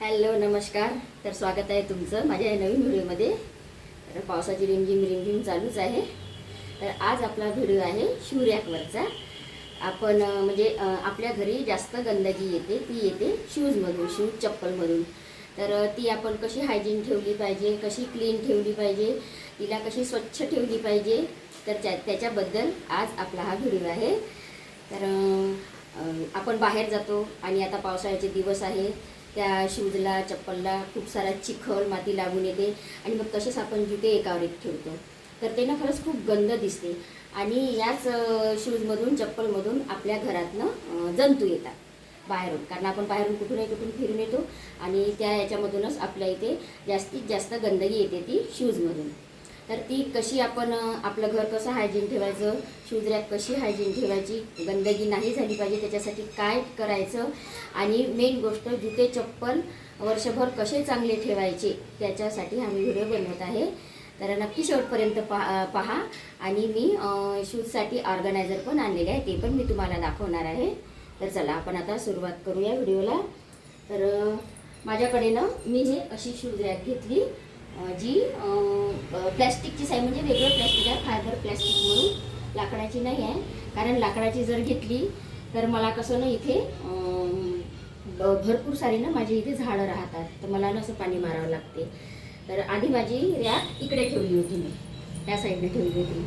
Hello नमस्कार. तर स्वागत आहे तुमचं माझ्या या नवीन व्हिडिओमध्ये. तर पावसाची रिमझिम चालूच आहे. तर आज आपला व्हिडिओ आहे शू रॅकवरचा. आपण आपल्या घरी जास्त गंदगी येते, ती येते शूजमधून, शूज चप्पलमधून. तर ती आपण कशी हायजीन ठेवली पाहिजे, कशी क्लीन ठेवली पाहिजे, तिला कशी स्वच्छ ठेवली पाहिजे, तर त्याच्याबद्दल आज आपला हा व्हिडिओ आहे. तर आपण बाहेर जातो आणि आता पावसाळ्याचे दिवस आहे. त्या शूजला, चप्पलला खूप सारा चिखल माती लागून येते आणि मग तसेच आपण जुते एकावर एक ठेवतो. तर ते ना खरंच खूप गंद दिसते आणि याच शूजमधून, चप्पलमधून आपल्या घरातनं जंतू येतात बाहेरून. कारण आपण बाहेरून कुठून फिरून येतो आणि त्या याच्यामधूनच आपल्या इथे जास्तीत जास्त गंदगी येते ती शूजमधून. तर ती कशी आपण आपलं घर कसं हायजीन ठेवायचं, शूज रॅक कशी हायजीन ठेवायची, गंदगी नाही झाली पाहिजे त्याच्यासाठी काय करायचं, आणि मेन गोष्ट जुते चप्पल वर्षभर कसे चांगले ठेवायचे त्याच्यासाठी आम्ही व्हिडिओ बनवत आहे. तर नक्की शेवटपर्यंत पहा. आणि मी शूजसाठी ऑर्गनायझर पण आणलेले आहे, ते पण मी तुम्हाला दाखवणार आहे. तर चला आपण आता सुरुवात करूया व्हिडिओला. तर माझ्याकडे ना मी हे अशी शूज रॅक घेतली, जी प्लॅस्टिकचीच आहे. म्हणजे वेगळं प्लॅस्टिक आहे, फायबर प्लॅस्टिक म्हणून, लाकडाची नाही आहे. कारण लाकडाची जर घेतली तर मला कसं ना इथे भरपूर सारी ना माझी इथे झाडं राहतात, तर मला ना असं पाणी मारावं लागते. तर आधी माझी रॅक इकडे ठेवली होती, मी त्या साईडने ठेवली होती.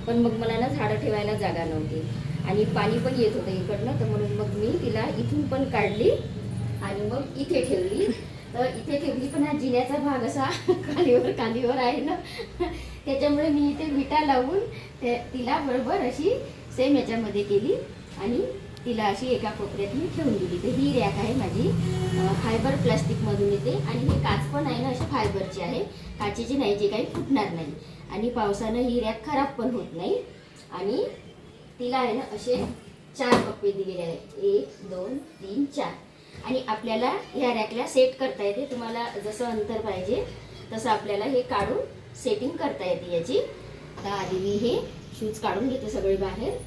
पण मग मला ना झाडं ठेवायला जागा नव्हती आणि पाणी पण येत होतं इकडनं. तर म्हणून मग मी तिला इथून पण काढली आणि मग इथे ठेवली. तर इथे ठेवली, पण हा जिन्याचा भाग असा खालीवर आहे ना, त्याच्यामुळे मी इथे विटा लावून तिला बरोबर अशी सेम याच्यामध्ये केली आणि तिला अशी एका कोपऱ्यात मी ठेवून दिली. तर ही रॅक आहे माझी, फायबर प्लास्टिकमधून येते आणि हे काच पण आहे ना, अशी फायबरची आहे, काचेची नाही, जे काही फुटणार नाही. आणि पावसानं ही रॅक खराब पण होत नाही. आणि तिला आहे ना असे 4 कप्पे दिलेले आहेत, 1 2 3 4. आणि आपल्याला ह्या रॅकला सेट करता येते. तुम्हाला जसं अंतर पाहिजे तसं आपल्याला हे काढून सेटिंग करता येते याची. आता आधी मी हे शूज काढून घेते सगळे बाहेर.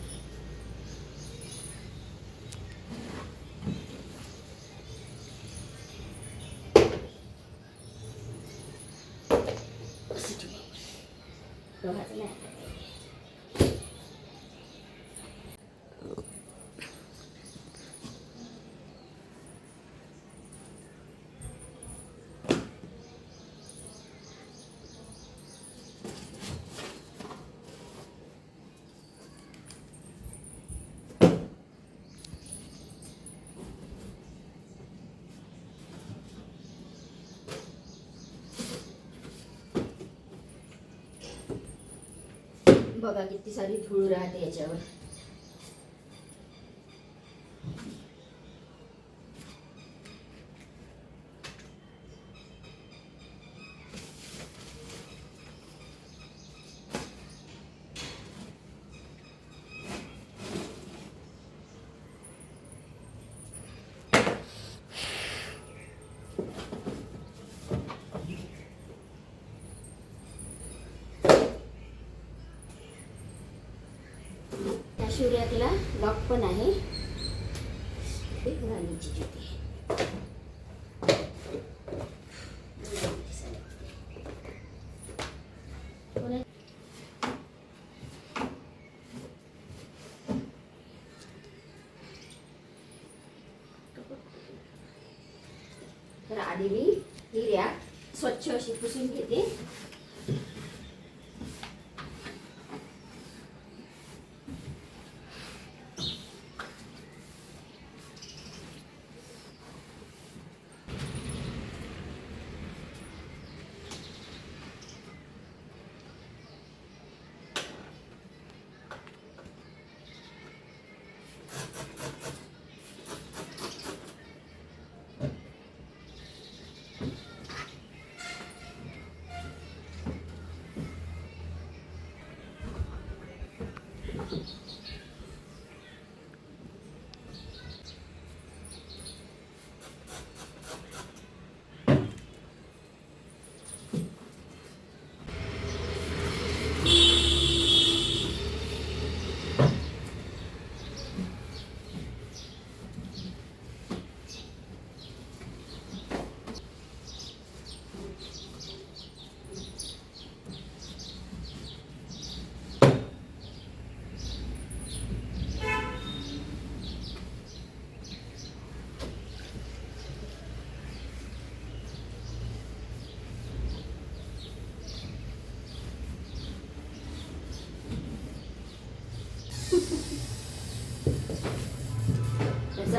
बघा किती सारी धूळ राहते याच्यावर. शू रॅकला लॉक पण आहे. राणीची जुती तर आधी मी ही रॅक स्वच्छ अशी पुसून घेते.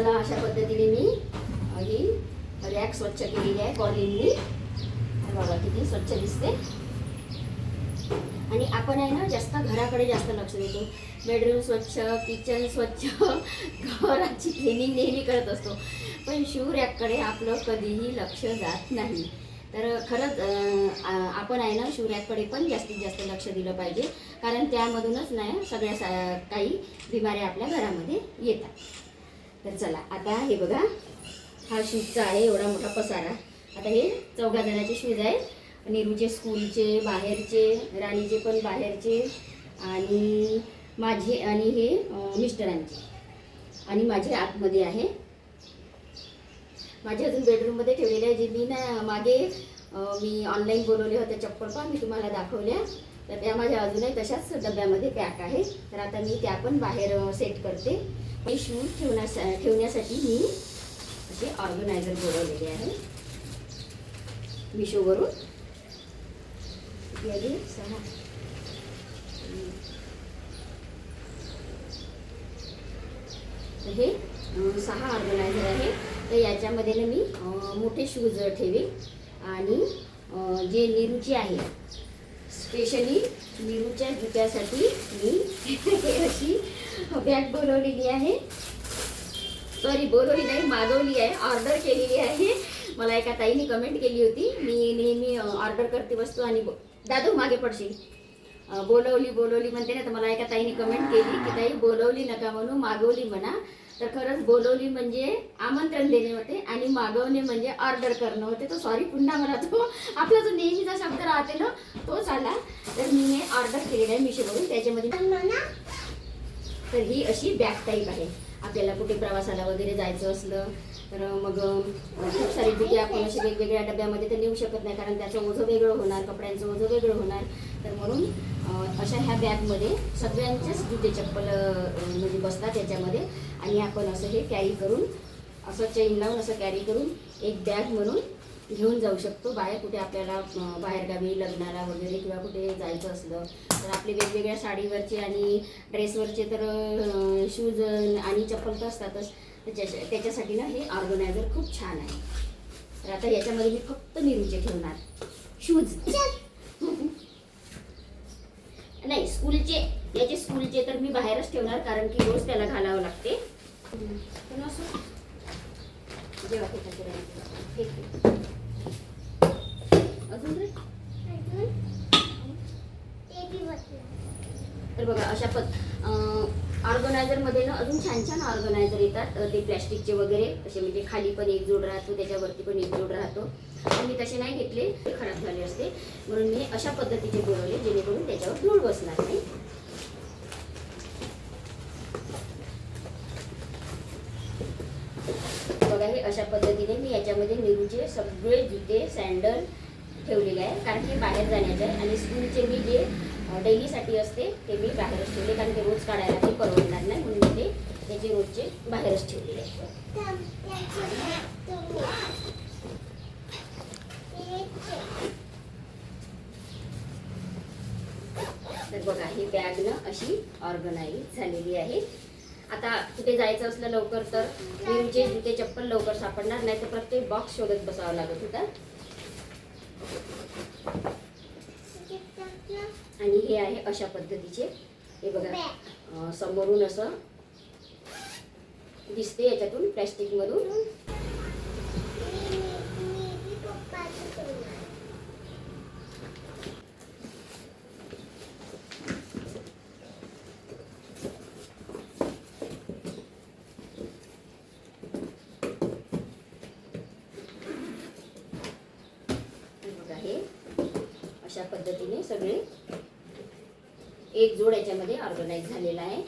चला अशा पद्धतीने मी ही रॅक स्वच्छ केलेली आहे कॉलिननी. बघा किती स्वच्छ दिसते. आणि आपण आहे ना जास्त घराकडे जास्त लक्ष देतो. बेडरूम स्वच्छ, किचन स्वच्छ, घराची क्लिनिंग नेहमी करत असतो, पण शू रॅककडे आपलं कधीही लक्ष जात नाही. तर खरंच आपण आहे ना शू रॅककडे पण जास्तीत जास्त लक्ष दिलं पाहिजे, कारण त्यामधूनच नाही सगळ्या काही बिमाऱ्या आपल्या घरामध्ये येतात. तर चला आता हे बघा, हा शूजचा आहे एवढा मोठा पसारा. आता हे 14 जणांचे शूज आहेत. नीरूचे स्कूलचे, बाहेरचे, राणीचे पण बाहेरचे, आणि माझे, आणि हे मिस्टरांचे, आणि माझे आतमध्ये आहे. माझे अजून बेडरूममध्ये ठेवलेले आहे. जे मी ना मागे मी ऑनलाईन बोलवले होते चप्पल पण मी तुम्हाला दाखवल्या, तर त्या माझ्या अजूनही तशाच डब्यामध्ये पॅक आहे. तर आता मी त्या पण बाहेर सेट करते. हे शूज ठेवण्यासाठी मी असे ऑर्गनायझर बोलवलेले आहे मिशोवरून. हे 6 ऑर्गनायझर आहे. तर याच्यामध्ये ना मी मोठे शूज ठेवेल, आणि जे नीरूची आहे स्पेशली नीरूच्या जुत्यासाठी मी अशी बॅग बोलवलेली आहे. सॉरी बोलवली नाही, मागवली आहे, ऑर्डर केलेली आहे. मला एका ताईने कमेंट केली होती, मी नेहमी ऑर्डर करते वस्तू आणि दादू मागे पडशील, बोलवली म्हणते ना. तर मला एका ताईने कमेंट केली की ताई बोलवली नका म्हणून, मागवली म्हणा. तर खरंच बोलवली म्हणजे आमंत्रण देणे होते, आणि मागवणे म्हणजे ऑर्डर करणं होते. तर सॉरी, पुन्हा मला तो आपला जो नेहमीचा शब्द राहते ना तोच आला. तर मी हे ऑर्डर केलेलं आहे मिशोवरून. त्याच्यामध्ये तर ही अशी बॅग टाईप आहे. आपल्याला कुठे प्रवासाला वगैरे जायचं असलं तर मग खूप सारी जुते आपण अशी वेगवेगळ्या डब्यामध्ये तर नेऊ शकत नाही, कारण त्याचं ओझं वेगळं होणार, कपड्यांचं ओझं वेगळं होणार. तर म्हणून अशा ह्या बॅगमध्ये सगळ्यांचेच जुते चप्पल म्हणजे बसतात याच्यामध्ये, आणि आपण असं हे कॅरी करून, असं चेन लावून असं कॅरी करून एक बॅग म्हणून घेऊन जाऊ शकतो. बाहेर कुठे आपल्याला बाहेरगावी लग्नाला वगैरे किंवा कुठे जायचं असलं तर आपले वेगवेगळ्या साडीवरचे आणि ड्रेसवरचे तर शूज आणि चप्पल तर असतातच. त्याच्यासाठी ना हे ऑर्गनायझर खूप छान आहे. तर आता याच्यामध्ये मी फक्त नीरूचे ठेवणार शूज. नाही स्कूलचे, याचे स्कूलचे तर मी बाहेरच ठेवणार, कारण की रोज त्याला घालावं लागते. जेव्हा अजून रे तर बघा अशा ऑर्गनायझरमध्ये ना अजून छान छान ऑर्गनायझर येतात. ते प्लॅस्टिकचे वगैरे असे, म्हणजे खाली पण एक जोड राहतो, त्याच्यावरती पण एक जोड राहतो. आणि मी तसे नाही घेतले, खराब झाले असते, म्हणून मी अशा पद्धतीचे बोलवले जेणेकरून त्याच्यावर धूळ बसणार नाही. बघा हे अशा पद्धतीने मी याच्यामध्ये नीरूचे सगळे जुते, सँडल ठेवलेले आहे, कारण की बाहेर जाण्याचे आहे. आणि स्कूलचे मी जे डेलीसाठी असते ते मी बाहेरच ठेवले, कारण ते रोज काढायला ते परवडणार नाही, म्हणून मी ते त्याचे रोजचे बाहेरच ठेवलेले आहे. तर बघा ही बॅग ना अशी ऑर्गनाइज झालेली आहे. आता कुठे जायचं असलं लवकर तर नीरूचे जुते चप्पल लवकर सापडणार नाही, तर प्रत्येक बॉक्स शोधत बसावा लागत होता. आणि हे आहे अशा पद्धतीचे. हे बघा समोरून असं दिसते, याच्यातून प्लॅस्टिक मधून. अशा पद्धतीने सगळे एक जोड याच्यामध्ये ऑर्गनाइज झालेला आहे.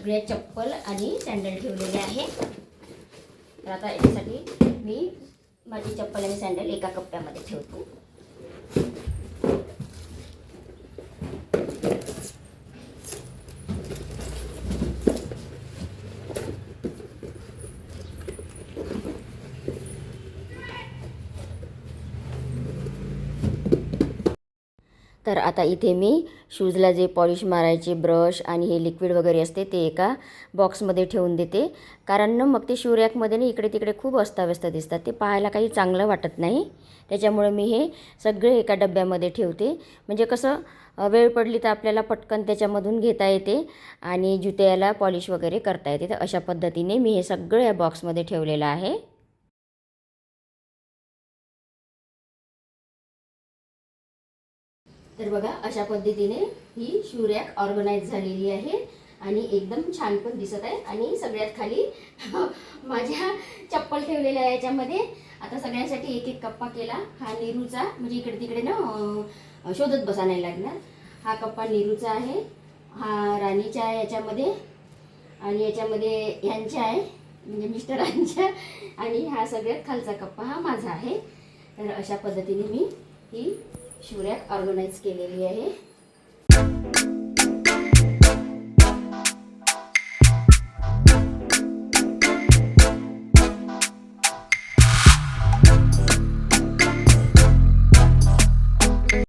सगळ्या चप्पल आणि सँडल ठेवलेले आहे. तर आता याच्यासाठी मी माझी चप्पल आणि सँडल एका कप्प्यामध्ये ठेवतो. तर आता इथे मी शूजला जे पॉलिश मारायचे ब्रश आणि हे लिक्विड वगैरे असते ते एका बॉक्समध्ये ठेवून देते. कारण ना मग ते शू रॅकमध्ये ना इकडे तिकडे खूप अस्ताव्यस्त दिसतात, ते पाहायला काही चांगलं वाटत नाही. त्याच्यामुळे मी हे सगळे एका डब्यामध्ये ठेवते. म्हणजे कसं वेळ पडली तर आपल्याला पटकन त्याच्यामधून घेता येते आणि जुत्याला पॉलिश वगैरे करता येते. तर अशा पद्धतीने मी हे सगळं या बॉक्समध्ये ठेवलेलं आहे. तर बघा अशा पद्धतीने ही शू रॅक ऑर्गनाइज झालेली आहे आणि एकदम छान पण दिसत आहे. आणि सगळ्यात खाली माझ्या चप्पल ठेवलेल्या आहे याच्यामध्ये. आता सगळ्यांसाठी एक एक कप्पा केला. हा नीरूचा, म्हणजे इकडे तिकडे ना शोधत बसा नाही लागणार. हा कप्पा नीरूचा आहे, हा राणीचा आहे याच्यामध्ये, आणि याच्यामध्ये ह्यांच्या आहे म्हणजे मिस्टरांच्या, आणि हा सगळ्यात खालचा कप्पा हा माझा आहे. तर अशा पद्धतीने मी ही शू रॅक ऑर्गनाइज केलेली आहे.